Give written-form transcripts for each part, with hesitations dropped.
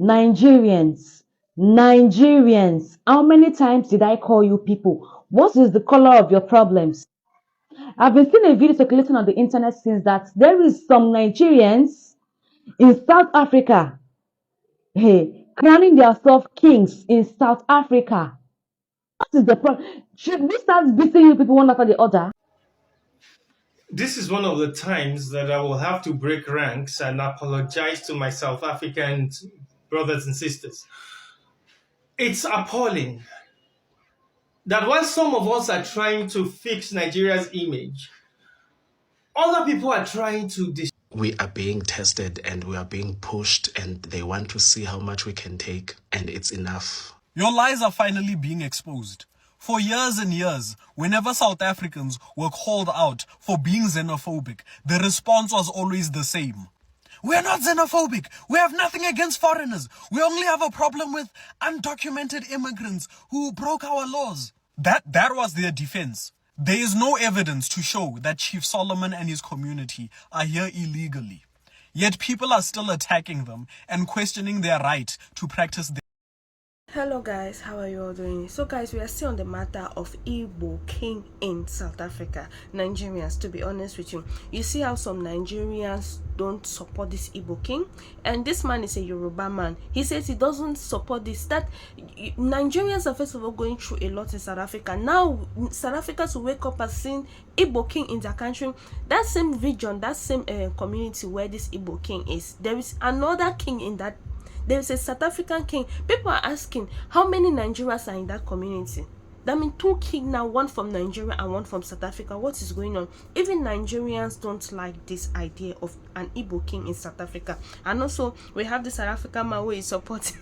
Nigerians, Nigerians, how many times did I call you people? What is the color of your problems? I've been seeing a video circulating on the internet since that there is some Nigerians in South Africa, hey, crowning themselves kings in South Africa. What is the problem? Should we start beating you people one after the other? This is one of the times that I will have to break ranks and apologize to my South African brothers and sisters. It's appalling that while some of us are trying to fix Nigeria's image, other people are trying to We are being tested and we are being pushed, and they want to see how much we can take, and it's enough. Your lies are finally being exposed. For years and years, whenever South Africans were called out for being xenophobic, the response was always the same. We are not xenophobic. We have nothing against foreigners. We only have a problem with undocumented immigrants who broke our laws. That was their defense. There is no evidence to show that Chief Solomon and his community are here illegally. Yet people are still attacking them and questioning their right to practice their... Hello guys, how are you all doing? So guys, we are still on the matter of Igbo king in South Africa. Nigerians, to be honest with you, you see how some Nigerians don't support this Igbo king, and this man is a Yoruba man. He says he doesn't support this. That Nigerians are first of all going through a lot in South Africa. Now South Africans will wake up and seeing Igbo king in their country. That same region, that same community where this Igbo king is, there is another king in that. There is a South African king. People are asking how many Nigerians are in that community. That means 2 kings now, one from Nigeria and one from South Africa. What is going on? Even Nigerians don't like this idea of an Igbo king in South Africa. And also, we have the South African man who is supporting.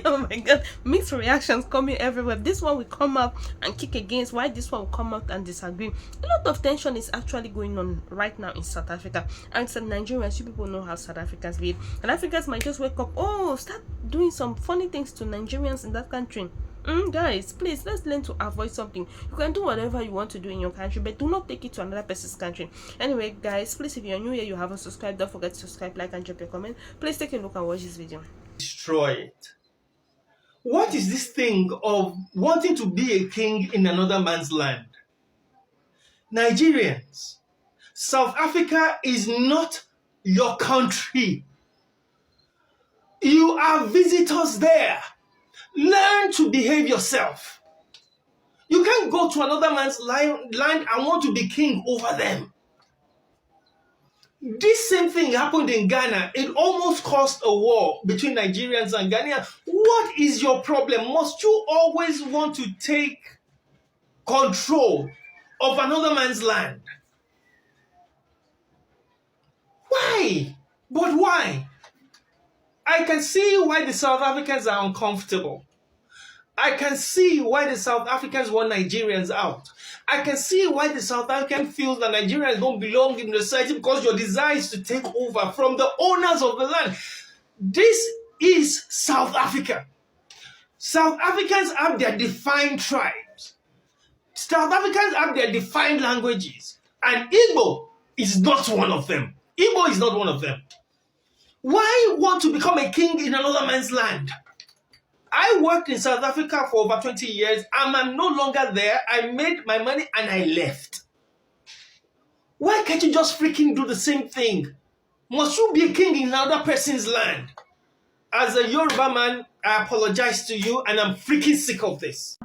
Oh my god, mixed reactions coming everywhere. This one will come out and kick against, why this one will come out and disagree. A lot of tension is actually going on right now in South Africa. And some Nigerians, you people know how South Africans behave. And Africans might just wake up, oh, start doing some funny things to Nigerians in that country. Guys, please, let's learn to avoid something. You can do whatever you want to do in your country, but do not take it to another person's country. Anyway, guys, please, if you're new here, you haven't subscribed, don't forget to subscribe, like, and drop your comment. Please take a look and watch this video. destroy it. What is this thing of wanting to be a king in another man's land? Nigerians, South Africa is not your country. You are visitors there. Learn to behave yourself. You can't go to another man's land and want to be king over them. This same thing happened in Ghana. It almost caused a war between Nigerians and Ghanaians. What is your problem? Must you always want to take control of another man's land? Why? But why? I can see why the South Africans are uncomfortable. I can see why the South Africans want Nigerians out. I can see why the South African feels that Nigerians don't belong in the society because your desire is to take over from the owners of the land. This is South Africa. South Africans have their defined tribes. South Africans have their defined languages. And Igbo is not one of them. Igbo is not one of them. Why want to become a king in another man's land? I worked in South Africa for over 20 years and I'm no longer there. I made my money and I left. Why can't you just freaking do the same thing? Must you be a king in another person's land? As a Yoruba man, I apologize to you and I'm freaking sick of this.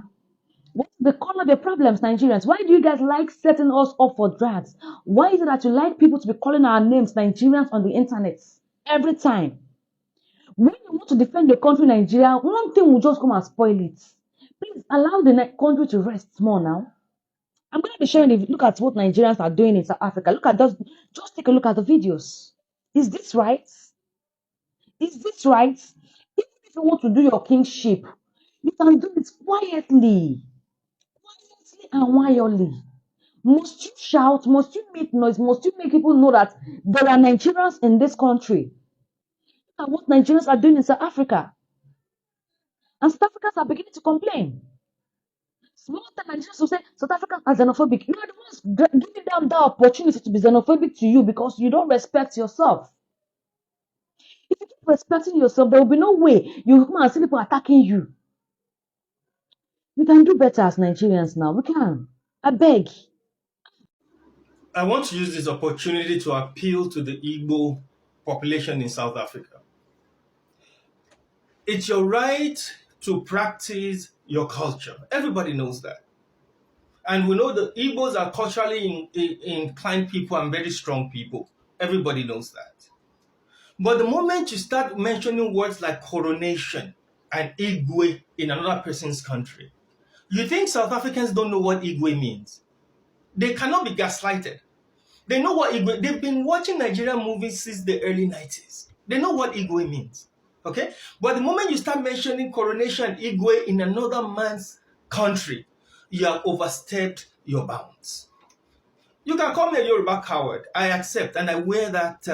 What's the color of your problems, Nigerians? Why do you guys like setting us up for drags? Why is it that you like people to be calling our names Nigerians on the internet every time? When you want to defend the country, Nigeria, one thing will just come and spoil it. Please allow the country to rest more now. I'm going to be sharing look at what Nigerians are doing in South Africa. Look at just take a look at the videos. Is this right? Is this right? Even if you want to do your kingship, you can do it quietly and quietly. Must you shout? Must you make noise? Must you make people know that there are Nigerians in this country? Look at what Nigerians are doing in South Africa. And South Africans are beginning to complain. Small time Nigerians will say South Africans are xenophobic. You are the ones giving them that opportunity to be xenophobic to you because you don't respect yourself. If you keep respecting yourself, there will be no way you come and see people attacking you. We can do better as Nigerians now. We can. I beg. I want to use this opportunity to appeal to the Igbo population in South Africa. It's your right to practice your culture. Everybody knows that. And we know the Igbos are culturally inclined people and very strong people. Everybody knows that. But the moment you start mentioning words like coronation and Igwe in another person's country, you think South Africans don't know what Igwe means. They cannot be gaslighted. They know what Igwe, they've been watching Nigerian movies since the early 90s. They know what Igwe means. Okay? But the moment you start mentioning coronation and Igwe in another man's country, you have overstepped your bounds. You can call me a Yoruba coward. I accept and I wear that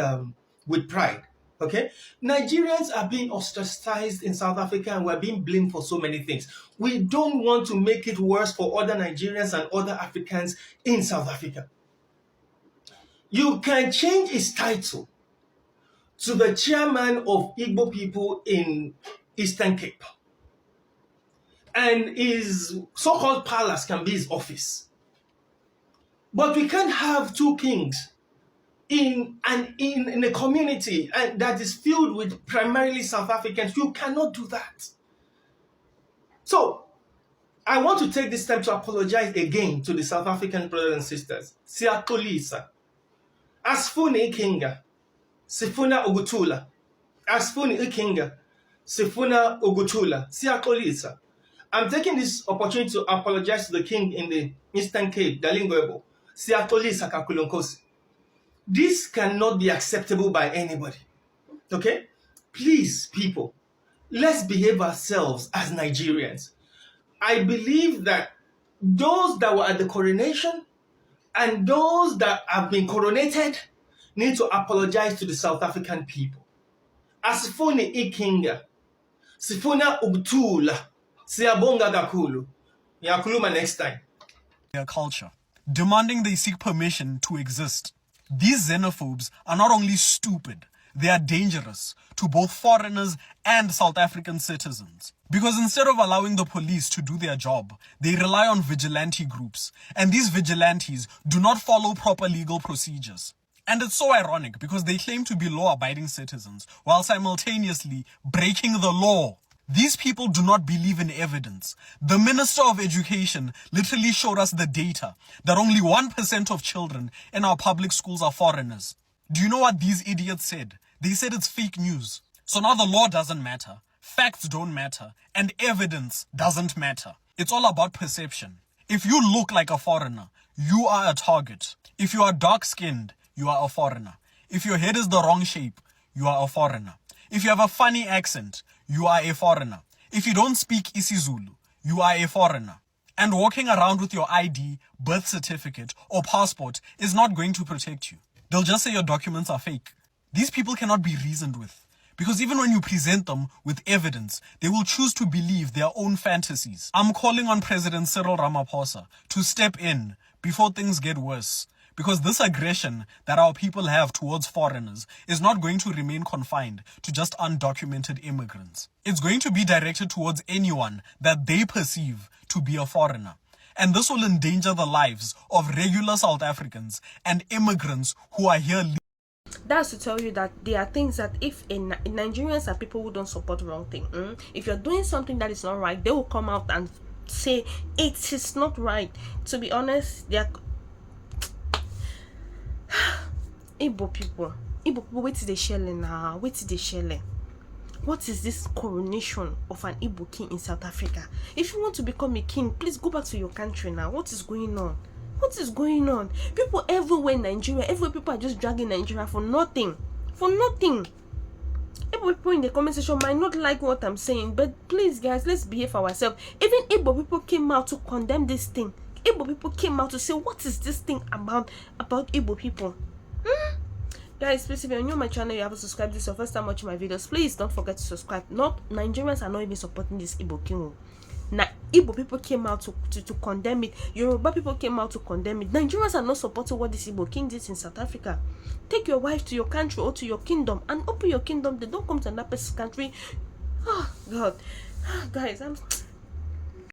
with pride. Okay? Nigerians are being ostracized in South Africa and we're being blamed for so many things. We don't want to make it worse for other Nigerians and other Africans in South Africa. You can change his title to the chairman of Igbo people in Eastern Cape. And his so-called palace can be his office. But we can't have two kings in a community that is filled with primarily South Africans. You cannot do that. So, I want to take this time to apologize again to the South African brothers and sisters. Siyaxolisa. Asifuni ikinga. Sifuna ukutula. Asifuni ikinga. Sifuna ukutula. Siyaxolisa. I'm taking this opportunity to apologize to the king in the Eastern Cape, Dalingoebo. Siyaxolisa kakulonkosi. This cannot be acceptable by anybody. Okay? Please, people, let's behave ourselves as Nigerians. I believe that those that were at the coronation and those that have been coronated need to apologize to the South African people. Asifuni ikinga. Sifuna ubtula. Siyabonga kakulu. Yakuluma next time. Their culture, demanding they seek permission to exist. These xenophobes are not only stupid, they are dangerous to both foreigners and South African citizens. Because instead of allowing the police to do their job, they rely on vigilante groups, and these vigilantes do not follow proper legal procedures. And it's so ironic because they claim to be law-abiding citizens while simultaneously breaking the law. These people do not believe in evidence. The Minister of Education literally showed us the data that only 1% of children in our public schools are foreigners. Do you know what these idiots said? They said it's fake news. So now the law doesn't matter, facts don't matter, and evidence doesn't matter. It's all about perception. If you look like a foreigner, you are a target. If you are dark-skinned, you are a foreigner. If your head is the wrong shape, you are a foreigner. If you have a funny accent, you are a foreigner. If you don't speak isiZulu, you are a foreigner. And walking around with your ID, birth certificate, or passport is not going to protect you. They'll just say your documents are fake. These people cannot be reasoned with. Because even when you present them with evidence, they will choose to believe their own fantasies. I'm calling on President Cyril Ramaphosa to step in before things get worse. Because this aggression that our people have towards foreigners is not going to remain confined to just undocumented immigrants. It's going to be directed towards anyone that they perceive to be a foreigner. And this will endanger the lives of regular South Africans and immigrants who are here. That's to tell you that there are things that if Nigerians are people who don't support the wrong thing. If you're doing something that is not right, they will come out and say it is not right. To be honest, they are Igbo people, wait till they shelling now. Wait till they shelling. What is this coronation of an Igbo king in South Africa? If you want to become a king, please go back to your country now. What is going on? What is going on? People everywhere in Nigeria, everywhere people are just dragging Nigeria for nothing. For nothing. Igbo people in the comment section might not like what I'm saying, but please guys, let's behave ourselves. Even Igbo people came out to condemn this thing. Igbo people came out to say, what is this thing about Igbo people? Guys, please, if you're new on my channel, you have to subscribe. This is your first time watching my videos. Please don't forget to subscribe. Not Nigerians are not even supporting this Igbo king. Now, Igbo people came out to condemn it. Yoruba people came out to condemn it. Nigerians are not supporting what this Igbo king did in South Africa. Take your wife to your country or to your kingdom and open your kingdom. They don't come to another person's country. Oh, God. Guys,